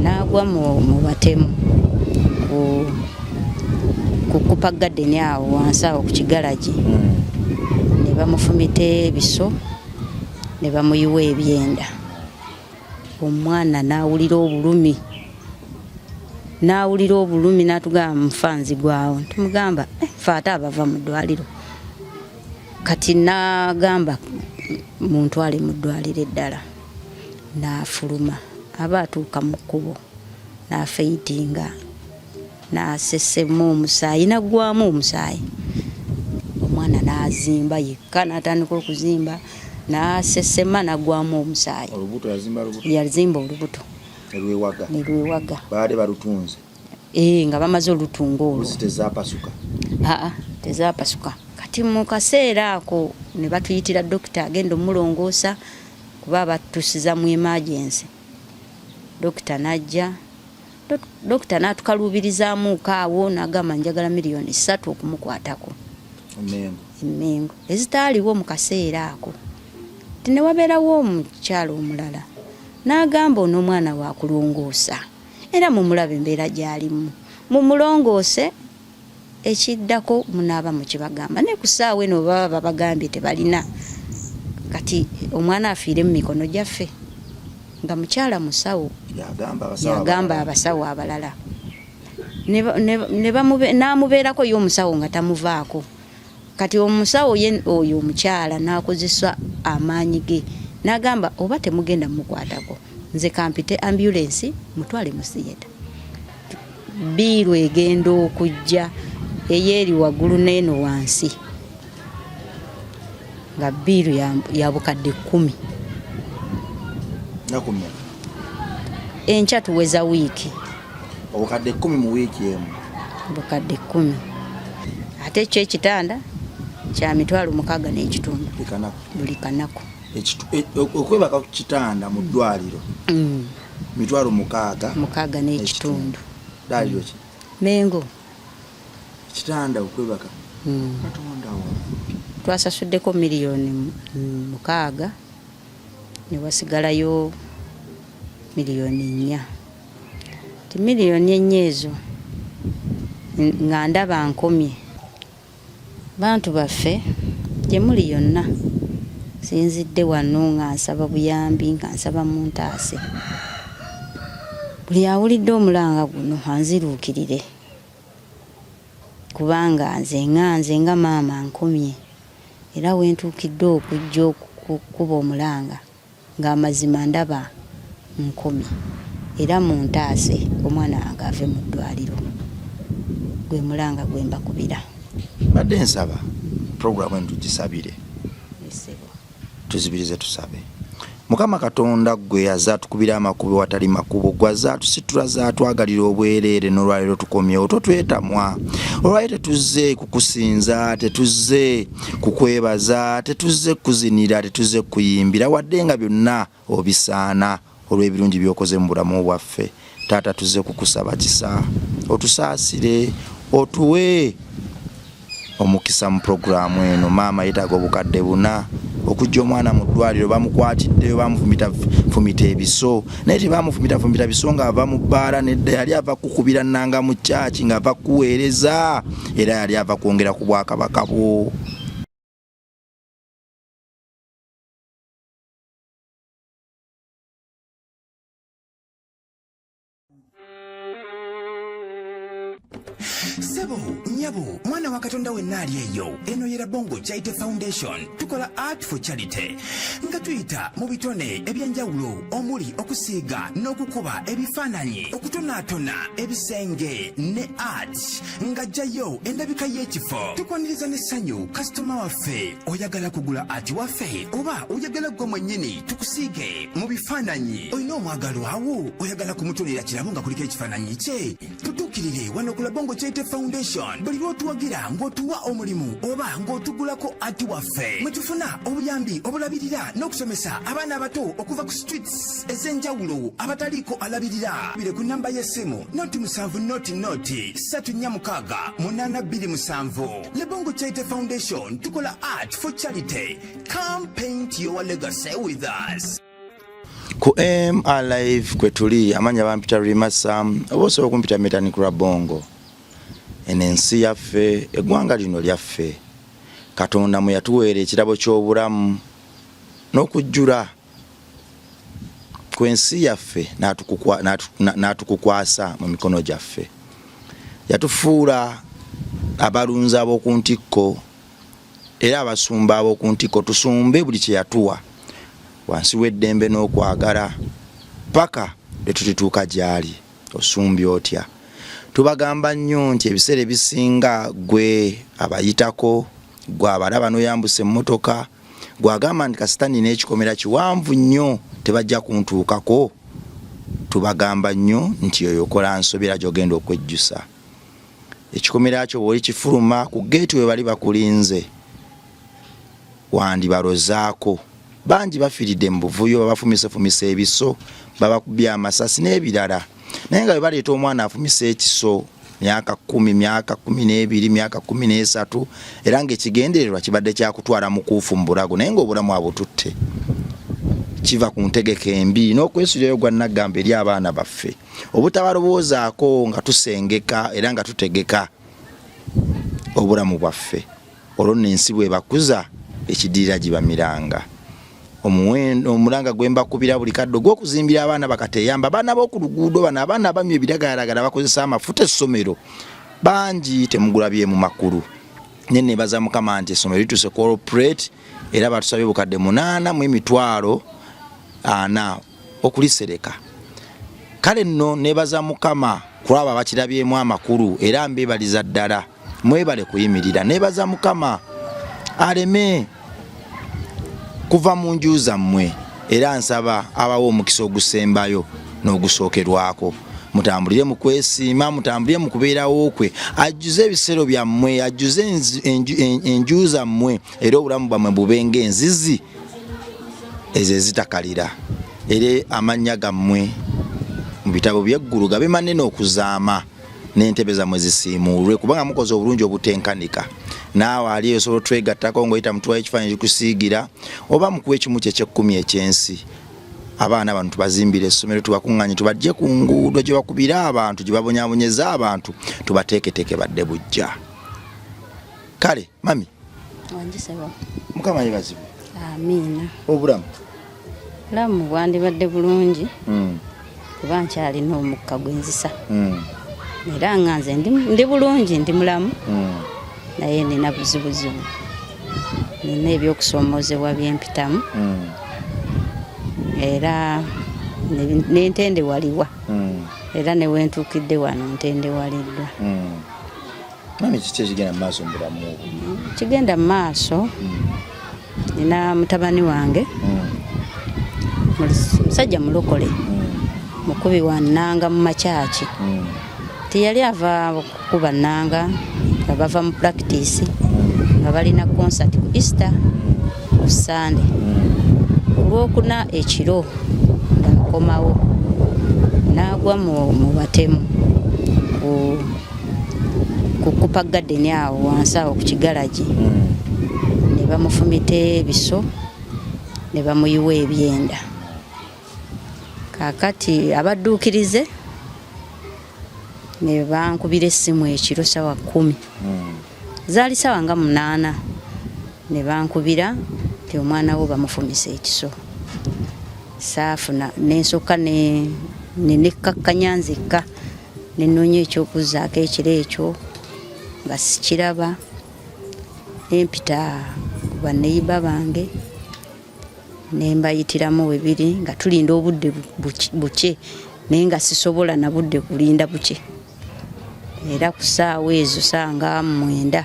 n'agwa mu batemu kukupa gadeni awo wansi awo ku kigalaji ne bamufumita ebiso ne bamuyiwa ebyenda. Omwana n'awulira obulumi n'atugamba mufanzi gwawo. Tumugamba faata abava mu ddwaliro. Kati n'agamba muntwale mu ddwaliro eddala. N'afuluma aba atuuka mu kkubo n'afeyitinga n'asesemu omusaayi naggwamu omusaayi. Omwana n'azimba yekka n'atandika okuzimba n'asesema naggwamu omusaayi. Olubuto yazimba olubuto ne lwewaga baali balutunze nga bamaze olutunga olwo tezaapasuka. Kati mu kaseera ako ne batuyitira dokita agenda omulongoosa kuba batusiza mu emergency. Dokita n'ajja, dokita n'atukaluubirizaamuuko awo n'agamba njagala miliyoni 3 okumukwatako emmengo ezitaaliwo mu kaseera ako. Ne wabeerawo omukyalo omulala n'agamba ono omwana wa kulongoosa era mumulabe embeera gy'alimu, mumulongoose ekiddako munaaba mukibagamba. Ne ku ssaawa eno baba babagambye tebalina. Kati omwana afiire mu mikono gyaffe nga mukyala musawo yagamba abasawo abalala n'amubeerako ye omusawo nga tamuvaako. Kati omusawo ye oyo omukyala n'akozesa amaanyi ge n'agamba oba temugenda mukwatako nze kampite ambulance mutwale mu theatre. Biiru egenda okujja eyeeri waggulu n'eno wansi nga biiru ya bukadde 10. Enkya tuweza wiiki. Obukadde 10 mu wiiki emu. Bukadde 10. Ate ekyo ekitanda kya mitwalo 6 n'ekitundu buli kanaku. Okwebaka ku kitanda mu ddwaliro mitwalo 6 n'ekitundu. Ddwaliro ki? Mengo. Kitanda okwebaka. Katonda wo. Twasasuddeko miliyoni 6 ne wasigalayo miliyoni 4. Ti miliyoni 4 ezo nga ndaba nkomye. Bantu baffe gye muli yonna sinzidde wano nga nsaba buyambi nga nsaba muntaase. Buli awulidde omulanga guno anziruukirire kubanga nze nga maama nkomye era wentuukidde okujja okukuba omulanga ng'amazima ndaba nkomye era muntaase omwana wange ave mu ddwaliro. Gwe mulanga gwe mbakubira. Badde nsaba programu eno tugisabire tuzibirize tusabe. Mukama Katonda gwe yazatukubira amakubo watali makubo gwazatusitula zaatwagalira obwereere n'olwaliro tukomyewo totwetamwa. Olwaliro tetuze kukusinza, tetuze kukwebaza, tetuze kuzinira, tetuze kuyimbira wadde nga byonna obisaana olw'ebirungi by'okoze mu bulamu bwaffe. Taata tuze kukusaba kisa otusaasire otuwe omukisa mu programu eno. Maama yeetaaga obukadde 4 okujja omwana mu ddwaliro bamukwatiddeyo bamufumita ebiso naye tebamufumita biso ng'ava mu bbaala nedda yali ava kukubira nnanga mu kyaki ng'ava kuweereza era yali ava kwongera ku bwakabaka bwo. Sebo, nyabo, mwana wa Katonda wenna ali eyo. Eno yera Bongo Charity Foundation. Tukola art for charity. Nga tuyita mu bitone ebyenjawulo omuli okusiiga n'okukuba ebifaananyi, okutonaatona ebisenge ne art. Nga jjayo endabika y'ekifo. Tukwaniriza n'essanyu kasitoma waffe. Oyagala kugula art waffe oba oyagala gwe mwennyini tukusiige mu bifaananyi. Olina omwagalo awo oyagala kumutonera kirabo nga kuliko ekifaananyi kye. Tutuukirire wano ku Bongo Charity Foundation. Buli lw'otuwagira ng'otuwa omulimu oba ng'otugulako ati waffe. Mwe tufuna obuyambi obulabirira n'okusomesa abaana abato okuva ku streets ez'enjawulo abataliiko alabirira. Bire ku namba y'essimu noti 7 noti 346 827. Le Bongo Charity Foundation tukola art for charity. Come paint your legacy with us. ku MRive kwe tuli amanya bampita Rimasa obose okumpita Metani Kurabongo enensi yaffe eggwanga lino lyaffe Katonda mu yatuweera ekirabo ky'obulamu n'okujjula kwensi yaffe n'atukukwasa mu mikono gyaffe yatufuula abalunzi ab'oku ntikko era abasumba ab'oku ntikko tusumbe buli kye yatuwa wansi w'eddembe n'okwagala paka letutituuka gyali osumbi otya tubagamba nnyo nti ebiseera ebisinga gwe abayitako gwe abalaba n'oyambuse emmotoka gwagamba nti kasitani n'ekikomera kiwanvu nnyo tebajja kuntuukako tubagamba nnyo nti oyo okola nsobera gy'ogenda okwejjusa ekikomera kyo bw'oli kifuluma ku geeti we bali bakulinze wandibalozaako bangi bafiiridde mu buvuyo babafumisefumisa ebiso babakubye amasasi n'ebirala naye nga bwe baleeta omwana afumisa ekiso myaka 10 myaka 12 myaka 13 era ng'ekigendererwa kibadde kyakutwala mukuufu mu bulago naye ng'obulamu abututte kiva ku ntegeka embi n'okwesulayo gwa Nagamba eri abaana baffe obutabalowoozaako nga tusengeka era nga tutegeka obulamu bwaffe olwo n'ensi bwe bakuza ekidirira gibamiranga omulanga gwembakubira buli kaddo gw'okuzimbira abaana bakateyamba abaana b'oku luguudo bano abaana abamya ebiragalalagala bakozesa amafuta essomero bangi temugulabye mu makulu ne nebaza Mukama nti essomero lituse corporate era batusabye bukadde 8,400 okulisereka kale nno nebaza Mukama kulaba bakirabyemu amakulu era mbebaliza ddala mwebale kuyimirira nebaza Mukama aleme kuva mu nju zammwe era nsaba abawo omukisa ogusembayo n'ogusookerwako mutambulire mu kwesiima mutambulire mu kubeerawo kwe ajjuze ebisero byammwe ajjuze enju zammwe era obulamu bwammwe bubenga enzizi ezo ezitakalira era amannya gammwe mu bitabo by'eggulu gabe manene okuzaama n'entebe zammwe zisiimuulwe kubanga mukoze obulungi obutenkanika naawe ali osobola twegattako ng'oyita mutuwayo ekifaananyi kikusiigira oba mukuba ekimu kye ky'ekkumi ekyensi abaana bano tubazimbire essomero tubakuŋŋanye tubajje ku nguudo gye bakubira abantu gye babonyaabonyeza abantu tubateeketeeke badde bujja kale mami wanjisaba Mukama yebazibwe amiina obulamu bwandibadde bulungi kuba nkyalina omukka gwenzisa era nga nze ndi bulungi ndi mulamu naye nina buzibuzibu nina ebyokusoomozebwa byempitamu era nentendewalibwa era newentuukidde wano ntendewaliddwa mami kiki ekigenda mu maaso mu bulamu obwo kigenda mu maaso nina mutabani wange musajja mulokole mukubi wa nnanga mu makyaki tiyali ava kukuba nnanga nga bava mu practice nga balina concert ku Easter ku Sunday olwokuna ekiro nga akomawo n'agwa mu batemu ku kupa garden awo wansi awo ku kigalagi ne bamufumita ebiso ne bamuyiwa ebyenda kakati abadduukirize ne bankubira essimu ekiro sawa 10 zaali sawa nga 8 ne bankubira ti omwana wo bamufumisa ekiso saafuna nensokka nekkakkanya nzekka nenoonya ekyokuzaako ekiro ekyo nga sikiraba nempita baneiba bange nembayitiramu webiri nga tulinda obudde buke naye nga sisobola na budde kulinda buke era ku ssaawa ezo sanga 9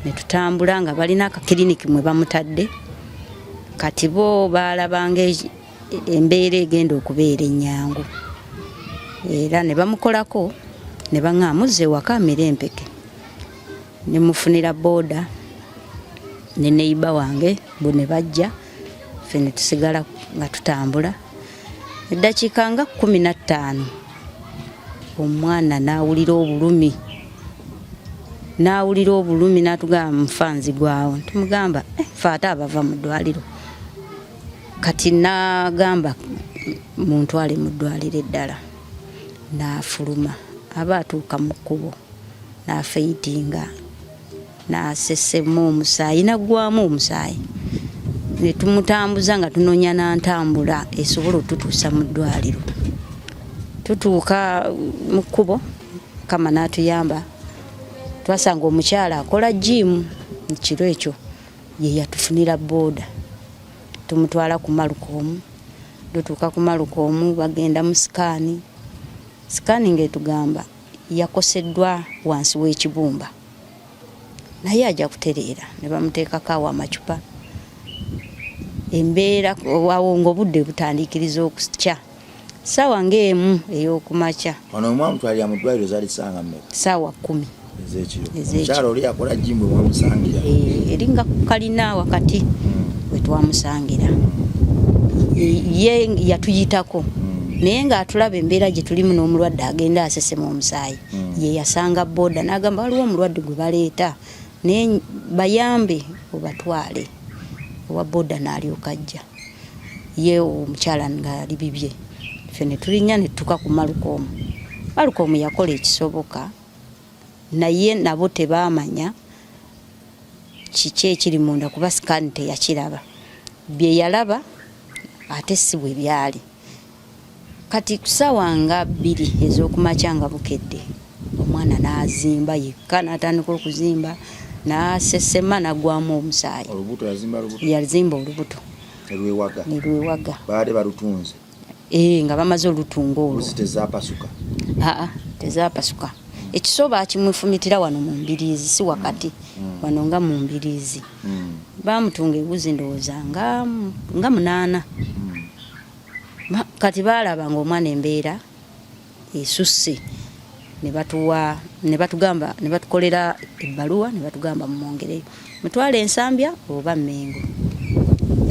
ne tutambula nga balina akakiriniki mwe bamutadde kati bo baalabanga embeera egenda okubeera ennyangu era ne bamukolako ne baŋŋamuze waka mirempeke ne mufunira booda ne neiba wange bo ne bajja ffe ne tusigala nga tutambula eddakiika nga 15 omwana n'awulira obulumi n'atugamba mufanzi gwawo tumugamba ffe ate abava mu ddwaliro kati n'agamba muntwale mu ddwaliro eddala n'afuluma aba atuuka mu kkubo n'afeyitinga n'asesemu omusaayi naggwamu omusaayi ne tumutambuza nga tunoonya n'antambula esobola otutuusa mu ddwaliro. Tutuuka mu kkubo Mukama n'atuyamba twasanga omukyala akola jimu ekiro ekyo ye yatufunira booda tumutwala ku Malukomu. Dutuuka ku Malukomu bagenda mu sikaani ng'etugamba yakoseddwa wansi w'ekibumba naye ajja kutereera ne bamuteekako awo amacupa. Embeera awo ng'obudde butandikiriza okukya ssaawa ng'emu ey'okumakya. Wano mwamutwalira mu ddwaliro zaali ssaawa mmeka? Ssaawa 10 ez'ekiro. Omukyala oli akola jimu mwamusangira? Eri nga kalina wakati we twamusangira. Ye yatuyitako naye ng'atulaba embeera gye tulimu n'omulwadde agenda asesema omusaayi ye yasanga booda n'agamba waliwo omulwadde gwe baleeta naye bayambe obatwale. Owa booda n'alyoka ajja ye omukyala ng'ali bibye. Ffe ne tulinnya ne tutuuka ku Malukomu yakola ekisoboka naye nabo tebaamanya kiki ekiri munda kuba sikaani teyakiraba. Bye yalaba ate si bwe byali. Kati kusaawa nga 2 ez'okumakya nga bukedde omwana n'azimba yekka n'atandika okuzimba n'asesema n'aggwamu omusaayi. Olubuto yazimba olubuto ne lwewaga baade balutunze nga bamaze olutunga olwo. Tezaapasuka? Tezaapasuka. Ekisoba kimwefumitira wano mu mbiriizi si wakati wano nga mu mbiriizi. Bamutunga ewuzi ndowooza nga 8. Kati baalaba ng'omwana embeera esusse ne batukolera ebbaluwa ne batugamba mumwongereyo mutwale Ensambya oba Mmengo.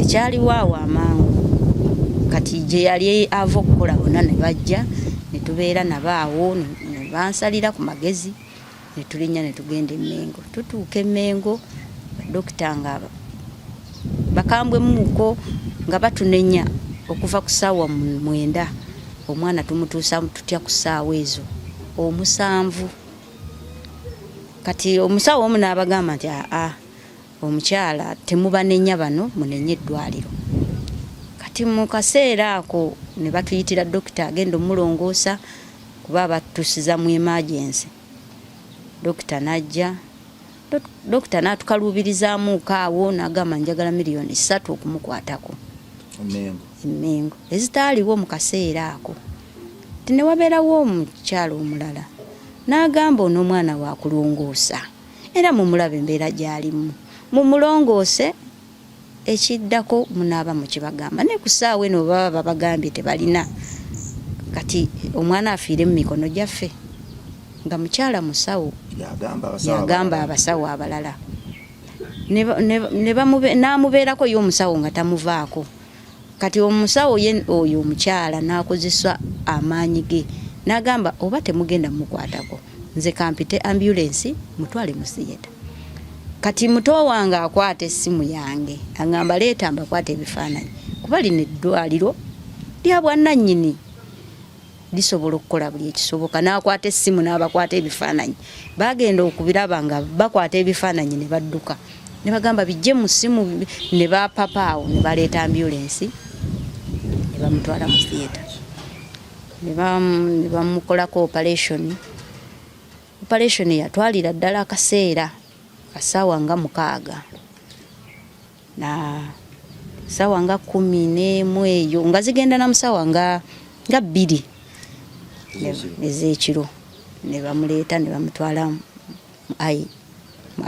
Ekyaliwo awo amangu kati gye yali ava okukola bonna ne bajja ne tubeera nabo awo ne bansalira ku magezi ne tulinnya ne tugenda e Mmengo. Tutuuka e Mmengo dokita nga bakambwemuuko nga batunenya okuva ku ssaawa 9 omwana tumutuusa tutya ku ssaawa ezo 7. Kati omusawo omu n'abagamba nti omukyala temubanenya bano munenye eddwaliro. Kati mu kaseera ako ne batuyitira dokita agenda omulongoosa kuba batusiza mu emergency. Dokita n'ajja dokita n'atukaluubirizaamuuko awo n'agamba njagala $3 million okumukwatako Mmengo ezitaaliwo mu kaseera ako. Tinewabeerawo omukyala omulala n'agamba ono omwana wa kulongoosa era mumulaba embeera gy'alimu mumulongoose ekiddako munaaba mukibagamba ne ku ssaawa eno baba babagambye tebalina. Kati omwana afiire mu mikono gyaffe nga mukyala musawo yagamba abasawo abalala n'amubeerako y'omusawo nga tamuvaako. Kati omusawo ye oyo omukyala n'akozesa amaanyi ge n'agamba oba temugenda mukwatako nze kampite ambulance mutwale mu theatre. Kati muto wange akwata essimu yange agamba leeta mbakwata ebifaananyi kuba lino eddwaliro lya bwannannyini lisobola okukola buli ekisoboka. N'akwata essimu n'abakwata ebifaananyi bagenda okubiraba nga bakwata ebifaananyi ne badduka ne bagamba bijje mu ssimu ne bapapa awo ne baleeta ambulance ne bamutwala mu theatre ne bamukolako operation yatwalira ddala akaseera kasaawa nga 6 na saawa nga 11 eyo nga zigenda na musaawa nga 2 ez'ekiro ne bamuleeta ne bamutwala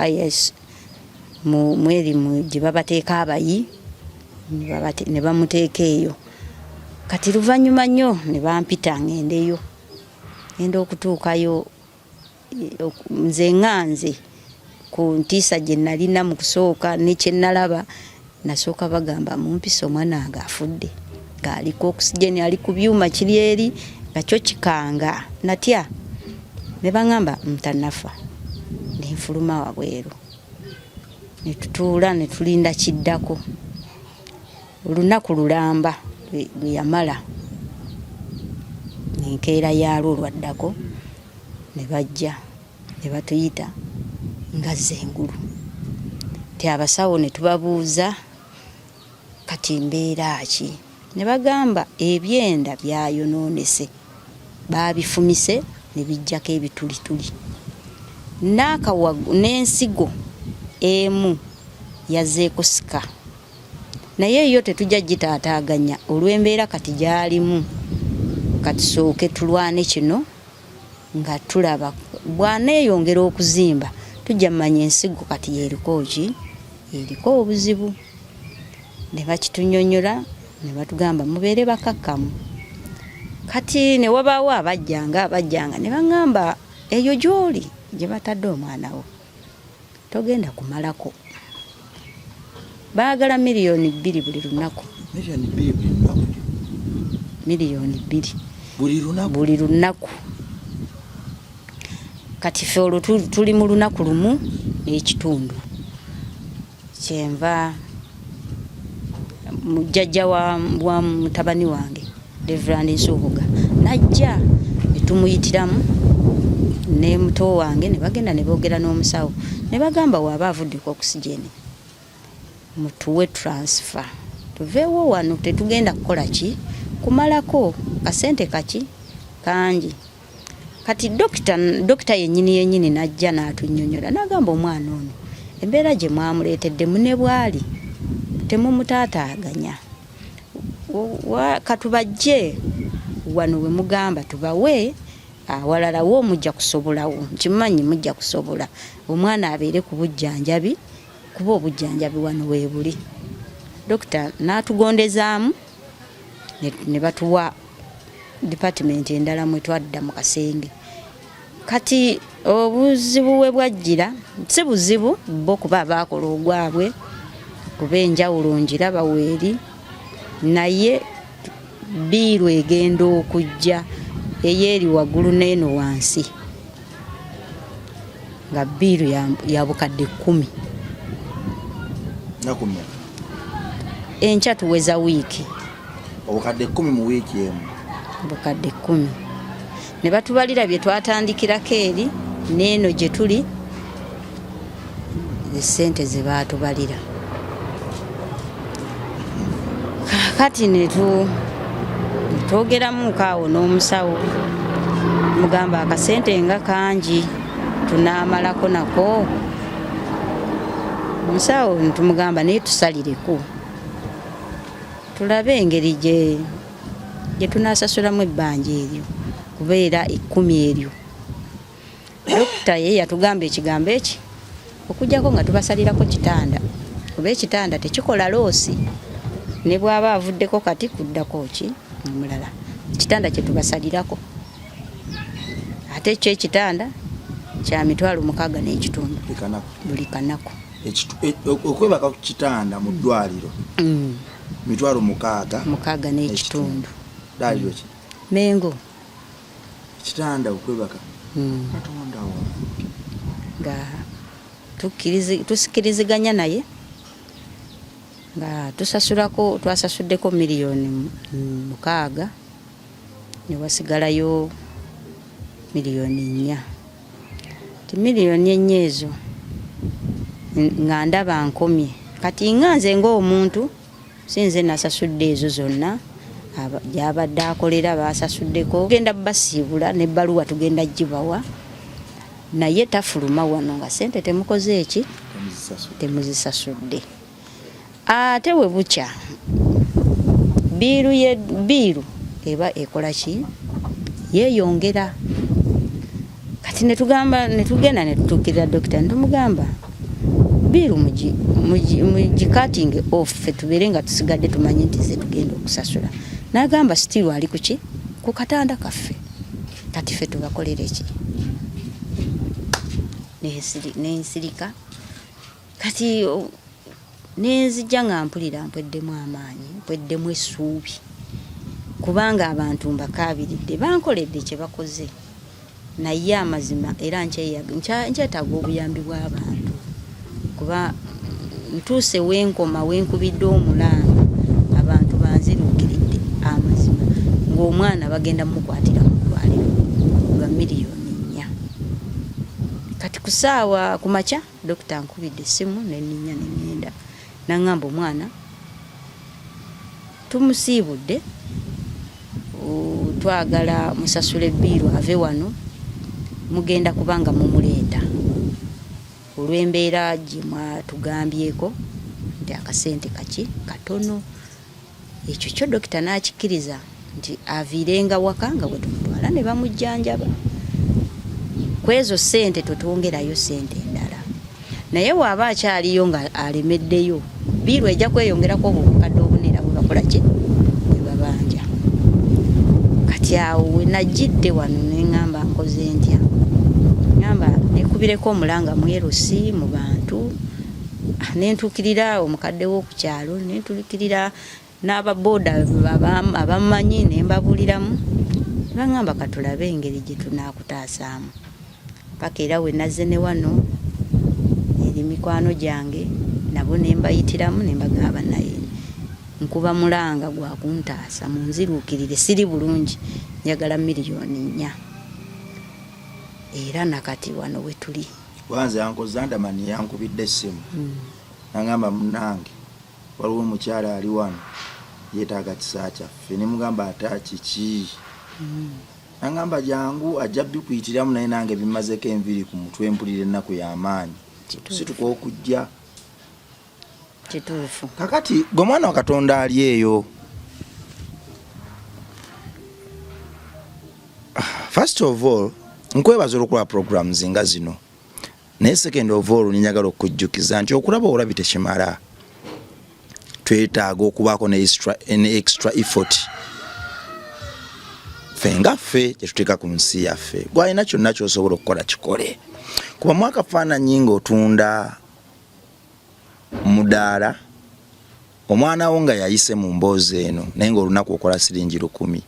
IS mweri gye babateeka abayi ne bamuteeka eyo. Kati luvannyuma nnyo ne bampita ngendeyo ngenda okutuukayo nze nganze ku ntiisa gye nalina mu kusooka ne kye nalaba nasooka bagamba mumpisa omwana nga afudde ng'aliko oxygen ali ku byuma kiri eri nga kyo kikanga natya ne bangamba mutanafa ne nfuluma wabweru ne tutuula ne tulinda kiddako olunaku lulamba lwe yamala enkeera yaalwo olwaddako ne bajja ne batuyita nga Zengulu. Ti abasawo ne tubabuuza kati mbeera ki? Ne bagamba ebyenda byayonoonese, baabifumise ne bijjako ebitulituli. N'ensigo emu yazzeeko sika. Naye yo tetujja gitaataaganya olw'embeera kati gyalimu. Katusooke tulwane kino nga tulaba bw'aneeyongera okuzimba tujja mmanya ensigo kati yeriko ki? Eriko obuzibu. Ne bakitunyonnyola ne batugamba mubeere bakakkamu. Kati ne wabaawo abajjanga ne baŋŋamba eyo gy'oli gye batadde omwana wo togenda kumalako. Baagala miliyoni 2 buli lunaku. Miliyoni 2 buli lunaku. Kati ffe olwo tuli mu lunaku lumu n'ekitundu. Kyenva mujjajja wa mutabani wange Reverend Nsubuga najja ne tumuyitiramu ne muto wange ne bagenda ne boogera n'omusawo ne bagamba waaba avuddeko oxygeni mutuwe transfer tuveewo wano tetugenda kukola ki kumalako kasente kaki kangi. Kati dokita yennyini najja n'atunnyonnyola n'agamba omwana ono embeera gye mwamuleetedde mune bwali temumutaataaganya katubajje wano we mugamba tubawe awalala wo mujja kusobolawo nkimanyi mujja kusobola omwana abeere ku bujjanjabi kuba obujjanjabi wano weebuli. Dokita n'atugondezaamu ne batuwa department endala mwe twadda mu kasenge. Kati obuzibu we bwajjira si buzibu bo kuba baakola ogwabwe kuba enjawulo njiraba weeri naye biiru egenda okujja eyeeri waggulu n'eno wansi nga biiru ya bukadde 10. Enkya tuweza wiiki. Obukadde 10 mu wiiki emu. Bukadde 10. Ne batubalira bye twatandikirako eri n'eno gye tuli esente ze baatubalira. Kati ne twogeramu kaawo n'omusawo mugamba akasente nga kangi tunaamalako nako. Omusawo ntumugamba naye tusalireko tulabe engeri gye tunaasasulamu ebbanja eryo kubeera 10 eryo. Dokita ye yatugamba ekigambo eki okujjako nga tubasalirako kitanda kuba ekitanda tekikola loosi ne bw'aba avuddeko kati kuddako ki omulala ekitanda kye tubasalirako ate ekyo ekitanda kya 60,000 buli kanaku. Okwebaka ku kitanda mu ddwaliro 60,000 ddwaliro ki Mengo kitanda okwebaka Katonda wo nga tusikiriziganya naye nga twasasuddeko miliyoni 6 ne wasigalayo miliyoni 4. Ti miliyoni 4 ezo nga ndaba nkomye kati nga nze ng'omuntu sinze nasasudde ezo zonna gyabadde akolera baasasuddeko genda basiibula n'ebbaluwa tugenda gibawa naye tafuluma wano nga sente temukoze eki temuzisasudde. Ate we bukya biiru eba ekola ki yeeyongera. Kati netugenda ne tutuukirira dokita ntumugamba biiru mugikatinge off tubeere nga tusigadde tumanye nti ze tugenda okusasula. N'agamba still ali kuki ku katanda kaffe kati ffe tubakolera eki nensirika kati nenzijja nga mpulira mpweddemu amaanyi mpweddemu essuubi kubanga abantu mbakaabiridde bankoledde kye bakoze naye amazima era nkyetaaga obuyambi bw'abantu kuba ntuuse wenkoma wenkubidde omulanga abantu banziruukiridde amazima ng'omwana bagenda mukwatira mu kati kusaawa kumacha dokita ankubidde essimu neninya nengenda nangamba omwana tumusiibudde twagala musasule bbiiro ave wano mugenda kubanga mumuleeta olw'embeera gye mwatugambyeko nti akasente kaki katono. Ekyo kyo dokita n'akikkiriza nti aviirenga waka nga bwe tumutwala ne bamujjanjaba. Kwezo sente tutwongerayo sente endala, naye waaba akyaliyo nga alemeddeyo bbiiro ejja kweyongerako obukadde obunera bwe bakola ki bwe babanja. Kati awo we najjidde wano ne ŋŋamba nkoze ntya, ŋŋamba nekubireko omulanga mwerusi mu bantu, nentuukirira omukadde w'oku kyalo, nentuukirira n'ababoda abamanyi ne mbabuuliramu, baŋŋamba katulabe engeri gye tunaakutaasaamu. Paka era we nazze ne wano eri mikwano gyange nabo ne mbayitiramu ne mbagamba naye nkuba mulanga gwa kuntaasa munziruukirire, siri bulungi, njagala $4,000,000 era nakati wano we tuli. Wanze Uncle Zandamani yankubidde essimu nangamba munange waliwo omukyala ali wano yeetaaga kisa kyaffe, ne mugamba atakiki nangamba jangu ajja bikuyitiramu, naye nange bimazeko enviri ku mutwe mpulira ennaku y'amaanyi situka okujja kituufu. Kakati gwe mwana wa Katonda ali eyo, first of all nkwebaza olwokukola programs nga zino, naye second of all ninyagala okujjukiza nti okulaba olabi tekimala, twetaaga okubaako ne extra effort ffe nga ffe kyetuteeka ku nsi yaffe. Gwalina kyonna kyosobola okukola kikole, kuba mwakafaananyi ng'otunda mudaala omwana wo nga yayise mu mboozi eno naye ng'olunaku okola siringi 10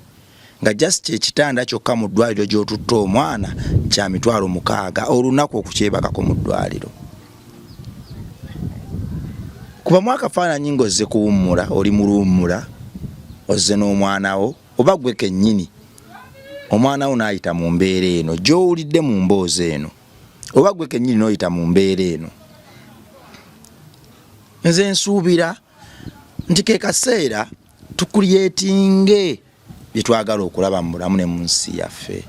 nga just ekitanda kyokka mu ddwaliro gy'otutta omwana kya $60,000 olunaku okukyebakako mu ddwaliro. Kuba mwakafaananyi ng'ozze kuwummula, oli mu luwummula ozze n'omwana wo, oba gwe kennyini omwana wo n'ayita mu mbeera eno gy'owulidde mu mboozi eno, oba gwe kennyini n'oyita mu mbeera eno. Nze nsuubira nti ke kaseera tukulyetinge bye twagala okulaba mu bulamu ne mu nsi yaffe.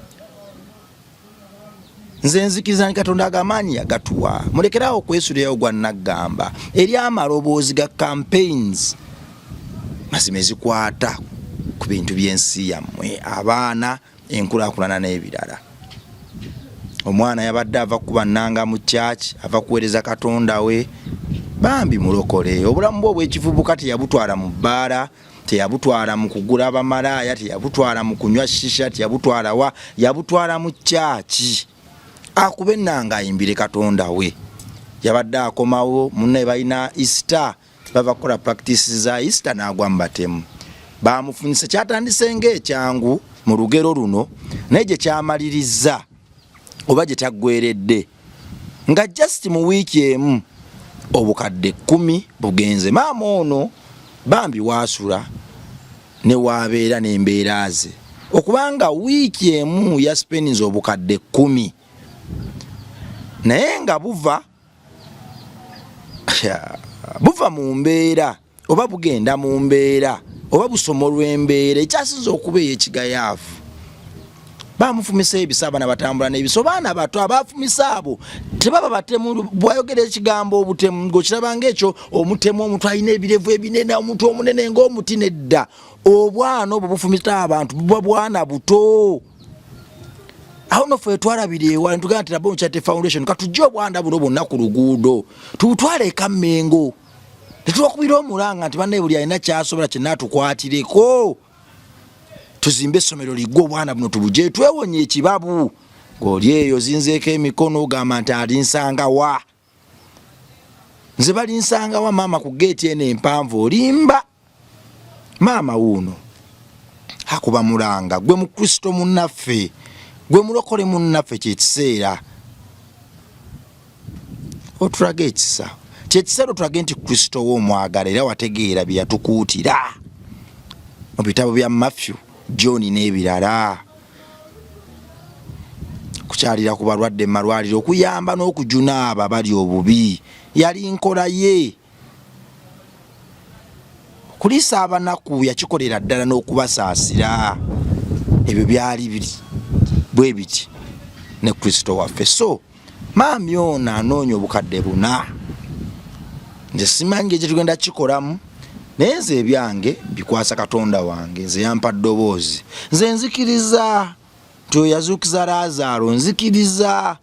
Nze nzikiriza nti Katonda agamaanyi yagatuwa, mulekerawo okwesulirayo gwa naggamba eri amaloboozi ga campaigns mazima ezikwata ku bintu by'ensi yammwe, abaana, enkulaakulana n'ebirala. Omwana yabadde ava kuba nnanga mu church, ava kuweereza Katonda we, bambi mulokole. Obulamu bwe obw'ekivubuka teyabutwala mu bbaala, teyabutwala mu kugula abamalaaya, teyabutwala mu kunywa shisha, teyabutwala wa, yabutwala mu church akube ennanga ayimbire Katonda we. Yabadde akomawo munne balina Easter, bava kukola practice za Easter n'agwa mu batemu. Bamufunyisa kyatandise ng'ekyangu mu lugero luno, naye gye kyamaliriza oba gye kyaggweredde nga just mu wiiki emu obukadde 10 bugenze. Maama ono bambi waasula ne waabeera n'embeera ze, okubanga wiiki emu yaspeninze obukadde 10 naye nga buva mu mbeera oba bugenda mu mbeera oba busomo lw'embeera ekyasinza okuba ey'ekigayaavu. Bamufumisa ebisa abaana batambula n'ebiso, baana bato abafumisa abo tebaba batemu. Bwayogera ekigambo obutemu ng'okiraba ng'ekyo omutemu omuntu alina ebirevu ebinene, omuntu omunene ng'omuti. Nedda, obwana obwo bufumisa abantu buba bwana buto. Aho no ffe twalabira ewala ntugamba nti Rabboni Charity Foundation katujje obwana buno bonna ku luguudo tutwale eka Mmengo, tetulokubira omulanga nti bannaye buli alina kyasobola kyenaatukwatireko tuzimbe essomero liggwe obwana buno tubugye twewonye ekibabu. Ng'oli eyo zinzeeko emikono ogamba nti alinsanga wa, nze balinsanga wa maama ku geeti eno empanvu olimba. Maama wuuno akuba mulanga, gwe mu Kristo munnaffe, gwe mulokole munnaffe. Kyekiseera otulaga ekisa, kyekiseera otulage nti Kristo w'omwagala era wategeera bye yatukuutira mu bitabo bya Matthew, John n'ebirala. Ku okukyalira ku balwadde mu malwaliro okuyamba n'okujuna abo abali obubi yali nkola ye. Kuliisa abanaku yakikolera ddala n'okubasaasira. Ebyo byali biri bwe biti ne Kristo waffe. So maami ono anoonya obukadde buna. Nze simanyi gye tugenda kikolamu naye nze ebyange bikwasa Katonda wange. Nze yampa ddoboozi, nze nzikiriza nti oyo yazuukiza Laazaalo, nzikiriza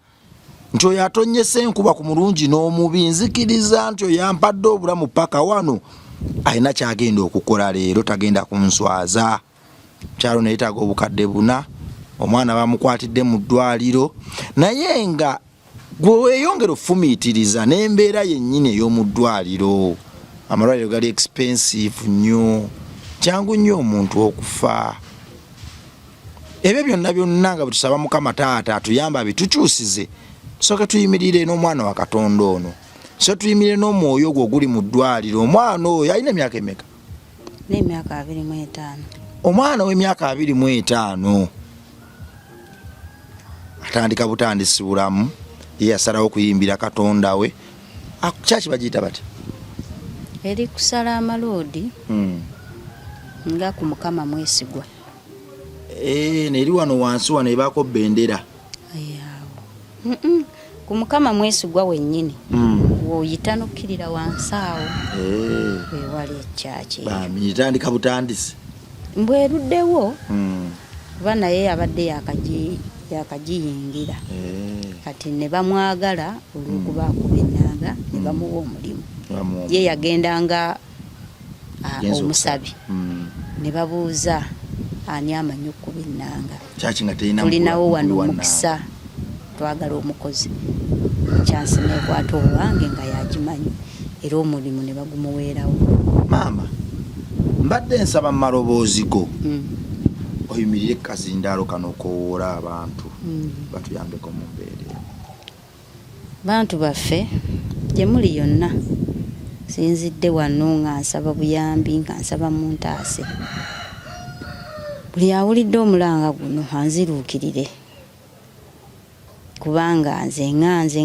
nti oyo atonnyesa enkuba ku mulungi n'omubi, nzikiriza nti oyo yampadde obulamu paka wano. Alina kyagenda okukola leero, tagenda kunswaza. Kyalo neetaaga obukadde buna. Omwana bamukwatidde mu ddwaliro naye nga gwe weeyongera ofumiitiriza n'embeera yennyini ey'omu ddwaliro. Amalwaliro gali expensive nnyo, kyangu nnyo omuntu okufa. Ebyo byonna byonna nga bwetusaba Mukama Taata atuyamba bitukyusize, tusooke tuyimirire n'omwana wa Katonda ono, so tuyimirire n'omwoyo gwo oguli mu ddwaliro. Omwana oyo alina emyaka emeka? N'emyaka 25. Omwana w'emyaka 25 atandika butandisi bulamu, ye yasalawo kuyimbira Katonda we. Kyaki bagiyita bati? Eri kusala amaloodi nga ku Mukama mwesigwa. Neri wano wansi wano ebaako bendera. Ku Mukama mwesigwa wennyini. Woyita nokkirira wansi awo. Wewali ekyaki. Bami tandika butandisi. Mbweruddewo. Kuba naye abadde yakagiyingira. Kati ne bamwagala olw'okuba akuba ennanga ne bamuwa omulimu. Ye yagendanga omusabi. Ne babuuza ani amanyi okuba ennanga. Tulinawo wano omukisa, twagala omukozi. Kyansi nekwata owange nga yagimanyi era omulimu ne bagumuweerawo. Maama, mbadde nsaba mu maloboozi go oyimirire kazindaalo kano okowoola abantu batuyambeko mu mbeera. Bantu baffe gye muli yonna sinzidde wano nga nsaba buyambi, nga nsaba muntaase. Buli awulidde omulanga guno anziruukirire, kubanga nze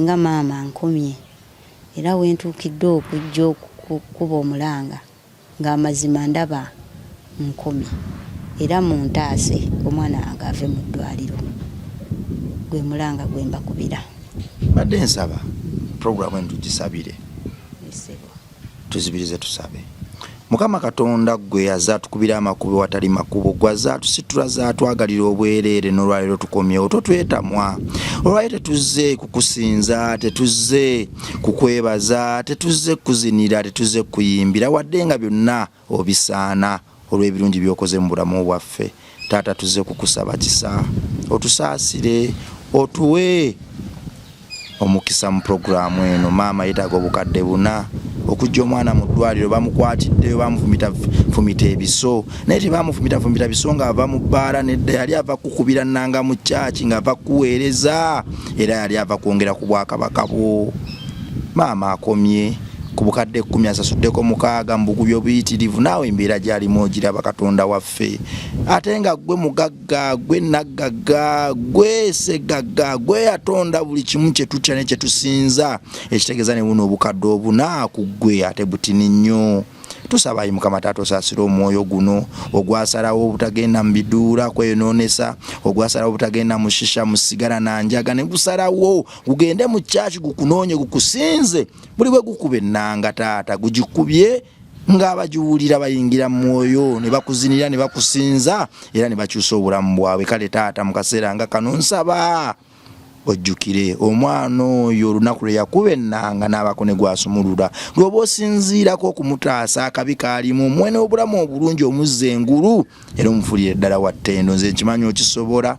nga maama nkomye era wentuukidde okujja okukuba omulanga ng'amazima ndaba nkomye era muntaase omwana wange ave mu ddwaliro. Gwe mulanga gwe mbakubira. Badde nsaba programu eno tugisabire, tuzibirize tusabe. Mukama Katonda gwe yaza tukubira amakubo watali makubo, gwaza tusitula za twagalira obwereere n'olwaliro tukomyewo. Totwetamwa, olwaliro tetuze kukusinza, tetuze kukwebaza, tetuze kuzinira, tetuze kuyimbira, wadde nga byonna obisaana olw'ebirungi by'okoze mu bulamu bwaffe. Taata tuze kukusaba kisa, otusaasire, otuwe omukisa mu programu eno. Maama yeetaaga obukadde buna okujja omwana mu ddwaliro, bamukwatiddeyo bamufumita ebiso, naye tebamufumita biso nga ava mu bbaala. Nedda yali ava kukubira nnanga mu kyaki nga ava kuweereza, era yali ava kwongera ku bwakabaka bwo. Maama akomye ku bukadde 10 asasuddeko 6 mu bugubi obuyitirivu. Naawe embeera gy'alimu ogiraba Katonda waffe. Ate nga gwe mugagga, gwe naggaga, gwe segagga, gwe yatonda buli kimu kye tutya ne kye tusinza, ekitegeeza ne buno obukadde obuna ku ggwe ate butini nnyo. Tusaba Mukama Taata osaasira omwoyo guno ogwasalawo obutagenda mu biduula kweyonoonesa, ogwasalawo obutagenda mu shisha, mu sigara na njaga, ne gusalawo gugende mu kyaki gukunoonye gukusinze. Buli bwe gukuba ennanga Taata gugikubye ng'abagiwulira bayingira mu mwoyo ne bakuzinira ne bakusinza era ne bakyusa obulamu bwabwe. Kale Taata mu kaseera nga kano nsaba ojjukire omwana oyo olunaku lwe yakuba ennanga n'abako ne gwasumulula. Lw'oba osinziirako okumutaasa akabi kaalimu, mwene obulamu obulungi omuzza engulu era omufulire ddala wa ttendo. Nze nkimanyi okisobola.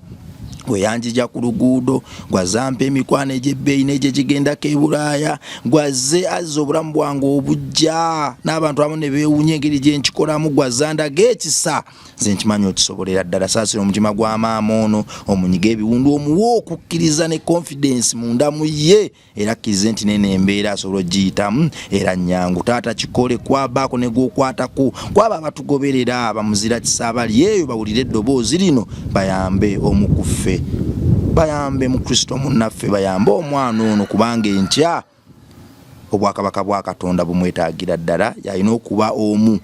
Weyanjija ku luguudo, gwazampa emikwano egy'ebbeeyi n'egye gigendako e Bulaaya, gwazze azza obulamu bwange obujja n'abantu abamu ne beewunya engeri gye nkikolamu, gwazandaga ekisa. Nze nkimanyi okisobolera ddala. Saasira omutima gwa maama ono, omunyiga ebiwundu, omuwa okukkiriza ne confidence munda mu ye, era akkirize nti nene embeera asobola ogiyitamu era nnyangu. Taata kikole, kwabaako ne gw'okwatako, kwaba abatugoberera abamuzira kisa abali eyo bawulire eddoboozi lino bayambe omukuffe. bayambe mu Kristo munnaffe, bayambe omwana ono kubanga enkya obwakabaka bwa Katonda bumwetaagira ddala, yalina okuba omu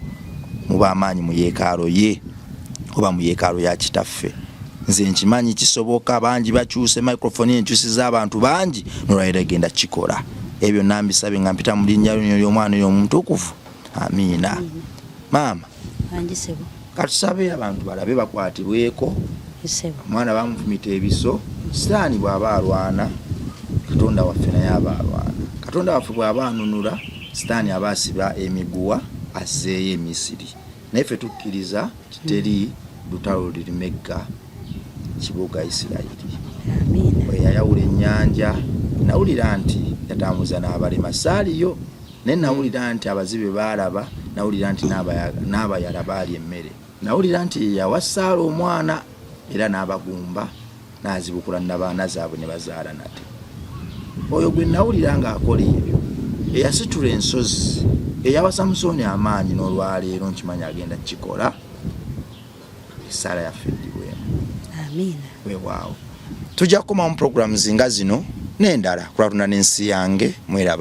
mu b'amaanyi mu yeekalo ye oba mu yeekalo ya kitaffe. Nze nkimanyi kisoboka, bangi bakyuse microphone enkyusiza abantu bangi n'olwaliro genda kikola. Ebyo nambisabe nga mpita mu linnya ly'omwana oyo omutukuvu. Amiina. Maama Anjisebo. Katusabe abantu balabe bakwatibweko. Isebo. Omwana bamuvumita ebiso, Sitaani bw'aba alwana, Katonda waffe naye aba alwana. Katonda waffe bw'aba anunula, Sitaani aba asiba emiguwa azzeeyo e Misiri. Naye ffe tukkiriza titeri lutalo lulimegga kibuga Isirayiri. Amiina. Bwe yayawula ennyanja, nawulira nti yatambuza n'abalema saaliyo, naye nawulira nti abazibe baalaba, nawulira nti n'abayala baali emmere, nawulira nti yawa Saala omwana era n'abagumba n'azibukula n'abaana zaabwe ne bazaala nate. Oyo gwe nawulira ng'akola ebyo, eyasitula ensozi, eyawa Samusooni amaanyi n'olwaleero nkimanyi agenda kikola. Saala yaffe eddibwemu. Amiina. Weewaawo tujja kukomamu programs nga zino n'endala kulwa tuna n'ensi yange mweraba.